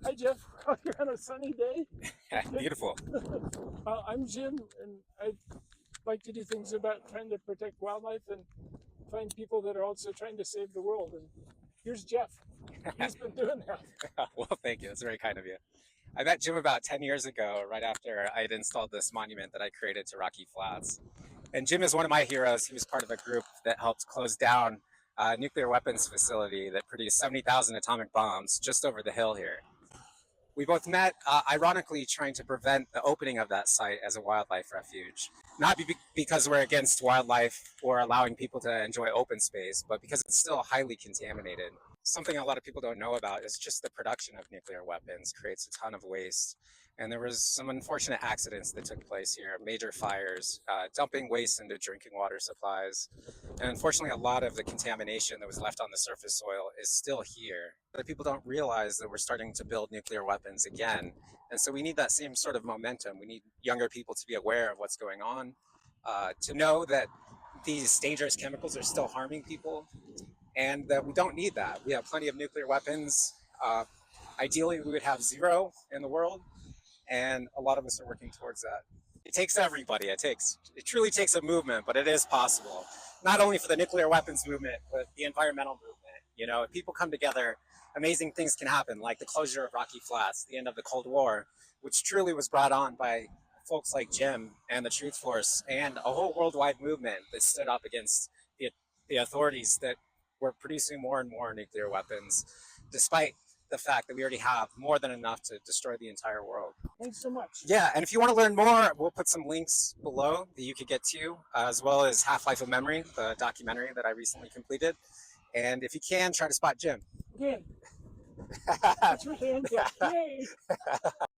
Hi, Jeff. You're on a sunny day. Beautiful. I'm Jim, and I like to do things about trying to protect wildlife and find people that are also trying to save the world. And here's Jeff. He's been doing that. Well, thank you. That's very kind of you. I met Jim about 10 years ago, right after I had installed this monument that I created to Rocky Flats. And Jim is one of my heroes. He was part of a group that helped close down a nuclear weapons facility that produced 70,000 atomic bombs just over the hill here. We both met, ironically, trying to prevent the opening of that site as a wildlife refuge. Not because we're against wildlife or allowing people to enjoy open space, but because it's still highly contaminated. Something a lot of people don't know about is just the production of nuclear weapons creates a ton of waste. And there was some unfortunate accidents that took place here, major fires, dumping waste into drinking water supplies. And unfortunately, a lot of the contamination that was left on the surface soil is still here. But people don't realize that we're starting to build nuclear weapons again. And so we need that same sort of momentum. We need younger people to be aware of what's going on, to know that these dangerous chemicals are still harming people, and that we don't need that. We have plenty of nuclear weapons. Ideally, we would have zero in the world, and a lot of us are working towards that. It takes everybody. It truly takes a movement, but it is possible. Not only for the nuclear weapons movement, but the environmental movement. You know, if people come together, amazing things can happen, like the closure of Rocky Flats, the end of the Cold War, which truly was brought on by folks like Jim and the Truth Force, and a whole worldwide movement that stood up against the authorities that were producing more and more nuclear weapons, despite the fact that we already have more than enough to destroy the entire world. Thanks so much. Yeah, and if you want to learn more, we'll put some links below that you could get to, as well as Half-Life of Memory, the documentary that I recently completed. And if you can, try to spot Jim. Again. That's your hand. Yay.